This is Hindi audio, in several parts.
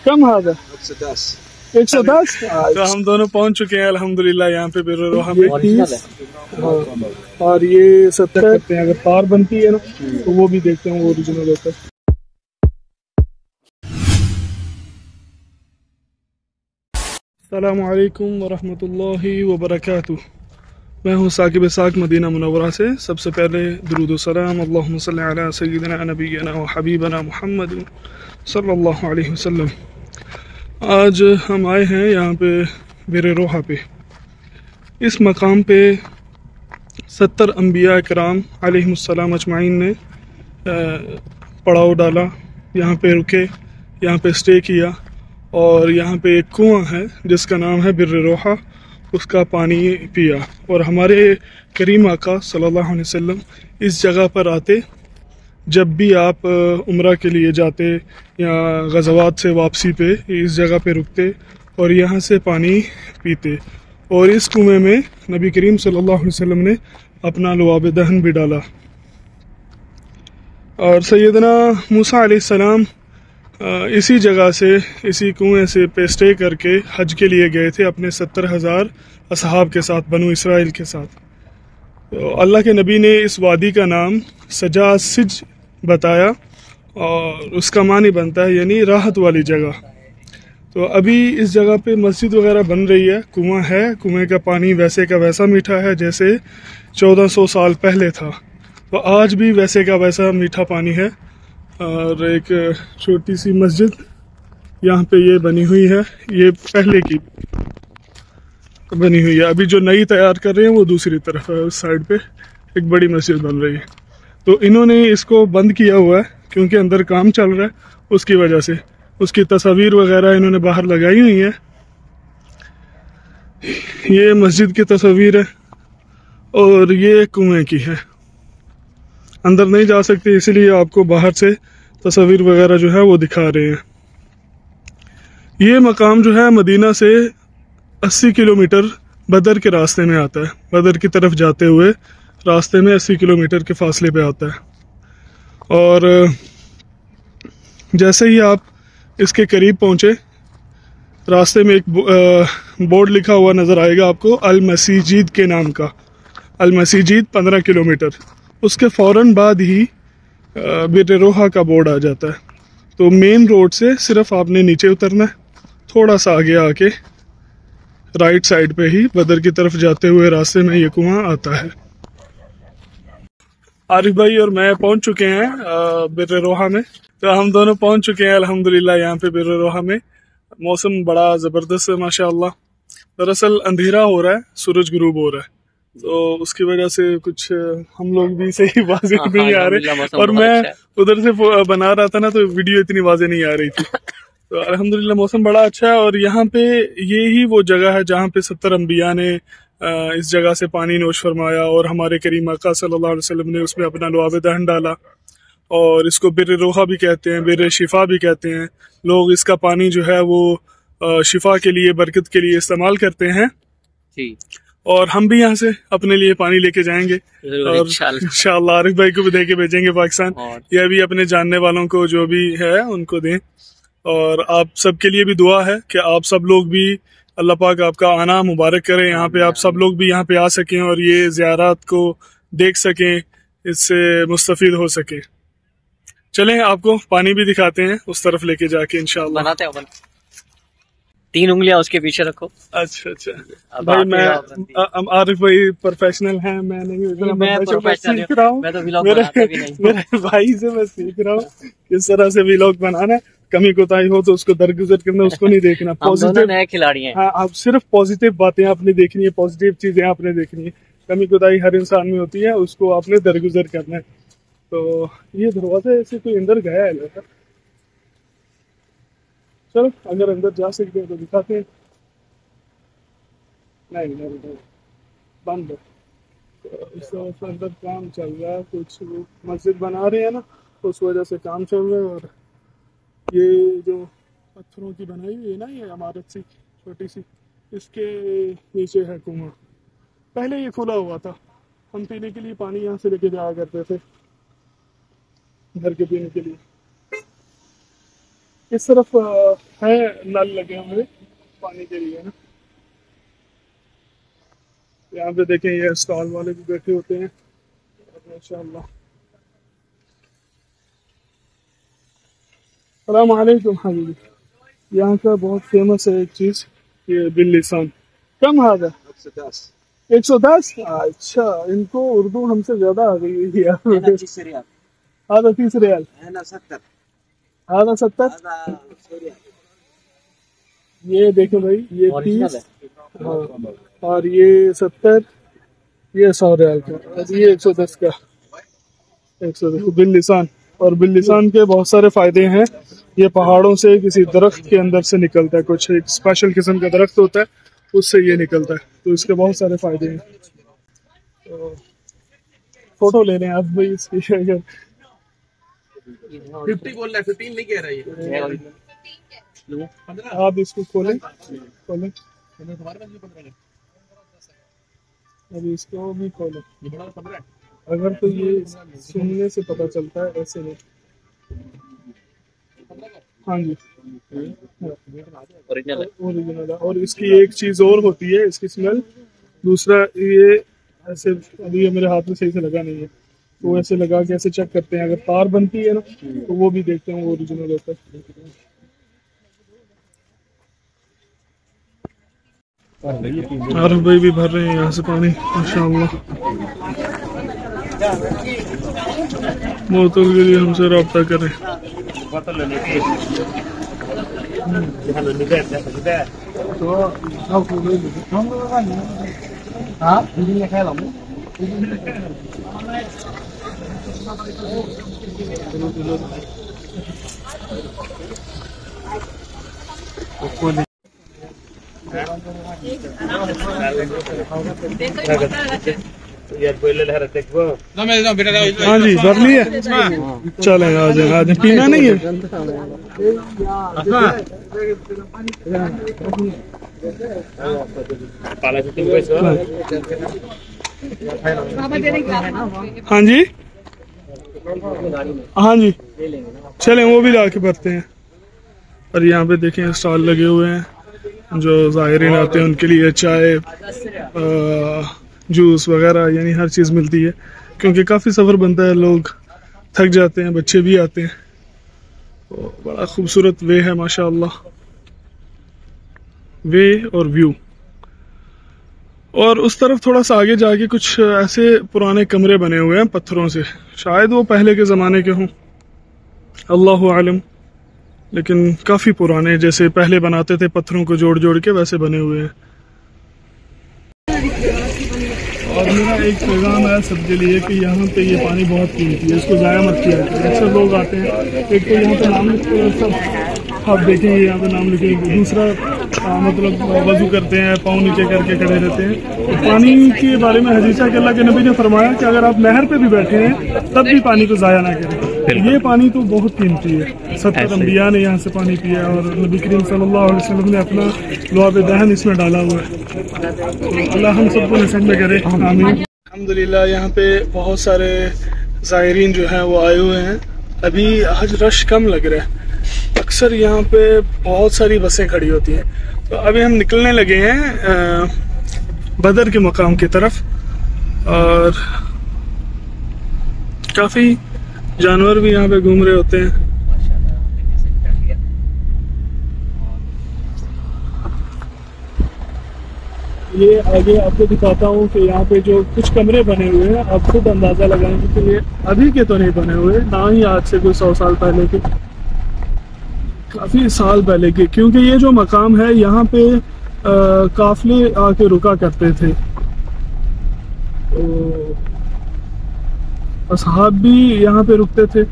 कम हाजा 110। तो हम दोनों पहुंच चुके हैं अल्हम्दुलिल्लाह यहाँ पे बिर रोहा में। 30 और ये 70 करते हैं। अगर तार बनती है ना तो वो भी देखते हैं, वो ओरिजिनल होता है। अस्सलामुअलैकुम वरहमतुल्लाहि वबरकातुह। मैं हूँ साकिब इसाक मदीना मुनव्वरा से। सबसे पहले दुरूद व सलाम अल्लाहुम्मा सल्ली अला सय्यिदिना नबिय्यिना व हबीबना मुहम्मद सल्लल्लाहु अलैहि वसल्लम। आज हम आए हैं यहाँ पे बिर रोहा पे। इस मकाम पे 70 अम्बिया कराम अलैहिमुस्सलाम अजमाइन ने पड़ाव डाला, यहाँ पे रुके, यहाँ पे स्टे किया। और यहाँ पे एक कुआं है जिसका नाम है बिर रोहा, उसका पानी पिया। और हमारे करीम आका सल्लल्लाहु अलैहि वसल्लम इस जगह पर आते, जब भी आप उम्रा के लिए जाते या गज़वात से वापसी पे इस जगह पे रुकते और यहाँ से पानी पीते। और इस कुएं में नबी करीम सल्लल्लाहु अलैहि वसल्लम ने अपना लुआब दहन भी डाला। और सैयदना मूसा अलैहिस्सलाम इसी जगह से, इसी कुएं से पे स्टे करके हज के लिए गए थे अपने 70,000 असहाब के साथ, बनु इसराइल के साथ। तो अल्लाह के नबी ने इस वादी का नाम सजासिज बताया और उसका मानी बनता है यानी राहत वाली जगह। तो अभी इस जगह पे मस्जिद वगैरह बन रही है। कुआं है, कुएं का पानी वैसे का वैसा मीठा है जैसे 1400 साल पहले था। तो आज भी वैसे का वैसा मीठा पानी है। और एक छोटी सी मस्जिद यहाँ पे ये बनी हुई है, ये पहले की बनी हुई है। अभी जो नई तैयार कर रहे हैं वो दूसरी तरफ है, उस साइड पे एक बड़ी मस्जिद बन रही है। तो इन्होंने इसको बंद किया हुआ है क्योंकि अंदर काम चल रहा है, उसकी वजह से। उसकी तस्वीर वगैरह इन्होंने बाहर लगाई हुई है। ये मस्जिद की तस्वीर है और ये कुएं की है। अंदर नहीं जा सकते इसलिए आपको बाहर से तस्वीर वगैरह जो है वो दिखा रहे हैं। ये मकाम जो है मदीना से 80 किलोमीटर बदर के रास्ते में आता है। बदर की तरफ जाते हुए रास्ते में 80 किलोमीटर के फासले पे आता है। और जैसे ही आप इसके करीब पहुंचे, रास्ते में एक बोर्ड लिखा हुआ नज़र आएगा आपको, अल मसीजिद के नाम का। अल मसीजिद 15 किलोमीटर, उसके फ़ौरन बाद ही बिर रोहा का बोर्ड आ जाता है। तो मेन रोड से सिर्फ आपने नीचे उतरना है, थोड़ा सा आगे आके राइट साइड पे ही बदर की तरफ जाते हुए रास्ते में ये कुआं आता है। आरिफ भाई और मैं पहुंच चुके हैं बिर रोहा में। तो हम दोनों पहुंच चुके हैं अल्हम्दुलिल्लाह यहाँ पे बिर रोहा में। मौसम बड़ा ज़बरदस्त है माशाअल्लाह। दरअसल अंधेरा हो रहा है, सूरज गुरूब हो रहा है, तो उसकी वजह से कुछ हम लोग भी सही वाज़ेह नहीं आ रहे। और मैं उधर से बना रहा था ना तो वीडियो इतनी वाज़ेह नहीं आ रही थी। तो अल्हम्दुलिल्लाह मौसम बड़ा अच्छा है। और यहाँ पे ये ही वो जगह है जहाँ पे 70 अम्बिया ने इस जगह से पानी नोश फरमाया और हमारे करीम आका सल्लल्लाहु अलैहि वसल्लम ने उसमें अपना लुआब दहन डाला। और इसको बिर रोहा भी कहते हैं, बिर शिफा भी कहते हैं। लोग इसका पानी जो है वो शिफा के लिए, बरकत के लिए इस्तेमाल करते हैं। और हम भी यहाँ से अपने लिए पानी लेके जाएंगे और इंशाअल्लाह आरिफ भाई को भी दे के भेजेंगे पाकिस्तान। यह भी अपने जानने वालों को जो भी है उनको दें। और आप सबके लिए भी दुआ है कि आप सब लोग भी, अल्लाह पाक आपका आना मुबारक करें, यहाँ पे आप सब लोग भी यहाँ पे आ सकें और ये ज़ियारत को देख सकें, इससे मुस्तफीद हो सके। चलें आपको पानी भी दिखाते हैं उस तरफ लेके जाके इंशाअल्लाह। बनाते हैं 3 उंगलियां उसके पीछे रखो। अच्छा भाई, मैं आरिफ भाई प्रोफेशनल हैं, मैं नहीं। मैं सीख रहा हूँ, मेरे भाई से मैं सीख रहा हूँ किस तरह से व्लॉग बनाना है। कमी कोताही हो तो उसको दरगुजर करना, उसको नहीं देखना। पॉजिटिव नए खिलाड़ी हैं। हाँ, आप सिर्फ पॉजिटिव बातें आपने देखनी है, पॉजिटिव चीजें आपने देखनी है। कमी कोताही हर इंसान में होती है, उसको आपने दरगुजर करना है। तो ये दरवाजा ऐसे कोई अंदर गया है लड़का। चलो अगर अंदर जा सकते हैं तो दिखाते हैं। नहीं बंद है। तो इस तरह से अंदर काम चल रहा है, कुछ मस्जिद बना रहे हैं ना, उस वजह से काम चल रहा है। और ये जो पत्थरों की बनाई हुई है ना, ये इमारत सी छोटी सी, इसके नीचे है कुआं। पहले ये खुला हुआ था, हम पीने के लिए पानी यहाँ से लेके जाया करते थे घर के पीने के लिए। इस तरफ है नल लगे हुए पानी के लिए ना। यहाँ पे देखें ये स्टॉल वाले भी बैठे होते हैं माशाअल्लाह। अस्सलाम वालेकुम हबीबी। यहाँ का बहुत फेमस है एक चीज, ये बिल लिसान। कम हादा 110। अच्छा, इनको उर्दू हमसे ज्यादा आ गई है यार। आधा 30 रियाल, आधा 70। ये देखो भाई, ये 30 हाँ, और ये 70, ये 100 रियाल का, और ये 110 का। 110 बिल लिसान। और बिल लिसान के बहुत सारे फायदे हैं। ये पहाड़ों से किसी दरख्त के अंदर से निकलता है, कुछ एक स्पेशल किस्म का दरख्त होता है, उससे ये निकलता है, तो इसके बहुत सारे फायदे हैं। तो फोटो ले लें आप भाई इसकी। 50 बोल रहा है, 15 नहीं कह रहा है। आप इसको खोलें, खोलें अभी इसको भी खोलें। अगर तो ये सुनने से पता चलता है, ऐसे नहीं। हाँ जी, ओरिजिनल है। ओरिजिनल है। और इसकी एक चीज और होती है, इसकी स्मेल। दूसरा ये ऐसे, अभी ये मेरे हाथ में सही से लगा नहीं है, तो ऐसे लगा के ऐसे चेक करते हैं, अगर तार बनती है ना तो वो भी देखते हैं, वो ओरिजिनल होता है। आरिफ भाई भी भर रहे हैं यहाँ से पानी माशाअल्लाह। बोतल के लिए हमसे रब्ता करें। हाँ जी, भर लिए। चलें आ जाए, आ जाए। पीना नहीं है? हाँ जी, हाँ जी, चलें वो भी ला के भरते हैं। और यहाँ पे देखें स्टॉल लगे हुए हैं, जो ज़ायरीन आते हैं उनके लिए चाय, जूस वगैरह, यानी हर चीज़ मिलती है, क्योंकि काफ़ी सफ़र बनता है, लोग थक जाते हैं, बच्चे भी आते हैं। तो बड़ा खूबसूरत वे है माशाअल्लाह, वे और व्यू। और उस तरफ थोड़ा सा आगे जाके कुछ ऐसे पुराने कमरे बने हुए हैं पत्थरों से, शायद वो पहले के ज़माने के हों, अल्लाहु आलम, लेकिन काफ़ी पुराने, जैसे पहले बनाते थे पत्थरों को जोड़ जोड़ के, वैसे बने हुए हैं। और मेरा एक पैगाम है सबके लिए कि यहाँ पे ये पानी बहुत कीमती है, इसको ज़ाया मत किया करें। अक्सर लोग आते हैं, एक तो यहाँ पे नाम लिखते हैं, सब आप देखेंगे यहाँ पे नाम लिखेंगे। दूसरा मतलब वजू करते हैं, पाँव नीचे करके खड़े रहते हैं। तो पानी के बारे में हदीस है कि अल्लाह के नबी ने फरमाया कि अगर आप नहर पे भी बैठे हैं तब भी पानी को ज़ाया ना करें। ये पानी तो बहुत कीमती है। 70 अंबिया ने यहाँ से पानी पिया, और नबी करीम सल्लल्लाहु अलैहि वसल्लम ने अपना लुआब दहन इसमें डाला हुआ है। तो अल्लाह हम सबको नसीब में करे, आमीन। अल्हम्दुलिल्लाह यहाँ पे बहुत सारे ज़ायरीन जो हैं वो आए हुए हैं। अभी आज रश कम लग रहा है, अक्सर यहाँ पे बहुत सारी बसें खड़ी होती हैं। तो अभी हम निकलने लगे हैं बदर के मकाम की तरफ, और काफ़ी जानवर भी यहाँ पे घूम रहे होते हैं। ये आगे आपको दिखाता हूँ कि यहाँ पे जो कुछ कमरे बने हुए हैं, आप खुद अंदाज़ा लगाएंगे कि ये अभी के तो नहीं बने हुए, ना ही आज से कोई 100 साल पहले के, काफ़ी साल पहले के, क्योंकि ये जो मकाम है यहाँ पे काफिले आके रुका करते थे। तो असहाब भी यहाँ पे रुकते थे,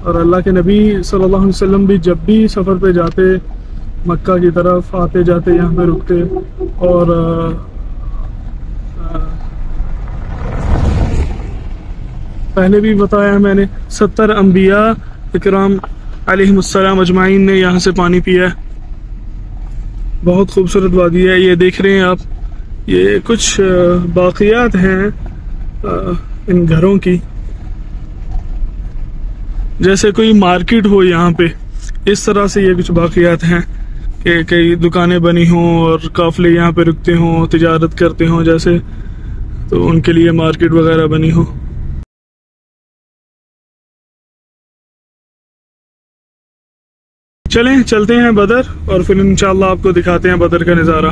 और अल्लाह के नबी सल्लल्लाहु अलैहि वसल्लम भी जब भी सफ़र पे जाते, मक्का की तरफ आते जाते यहाँ पे रुकते। और पहले भी बताया मैंने, 70 अंबिया इकराम अलैहिमुस्सलाम अजमाइन ने यहाँ से पानी पिया। बहुत खूबसूरत वादी है, ये देख रहे हैं आप। ये कुछ बाक़ियात हैं इन घरों की, जैसे कोई मार्केट हो यहाँ पे, इस तरह से ये कुछ बाक़ियात हैं कि कई दुकानें बनी हों और काफ़िले यहाँ पे रुकते हों, तिजारत करते हों जैसे, तो उनके लिए मार्केट वगैरह बनी हो। चलें चलते हैं बदर और फिर इंशाल्लाह आपको दिखाते हैं बदर का नज़ारा।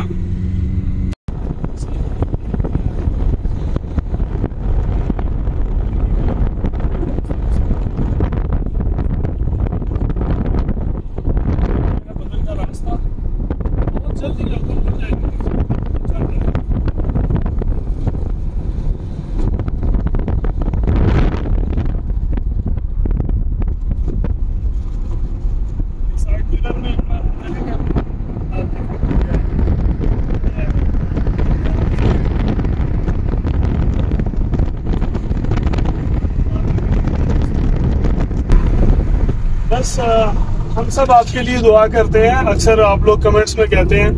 बदर का रास्ता बहुत जल्दी बस हम सब आपके लिए दुआ करते हैं। अक्सर आप लोग कमेंट्स में कहते हैं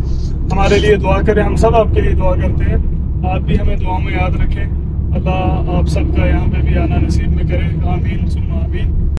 हमारे लिए दुआ करें, हम सब आपके लिए दुआ करते हैं। आप भी हमें दुआ में याद रखें। अल्लाह आप सबका यहाँ पे भी आना नसीब में करे। आमीन सुम्मा आमीन।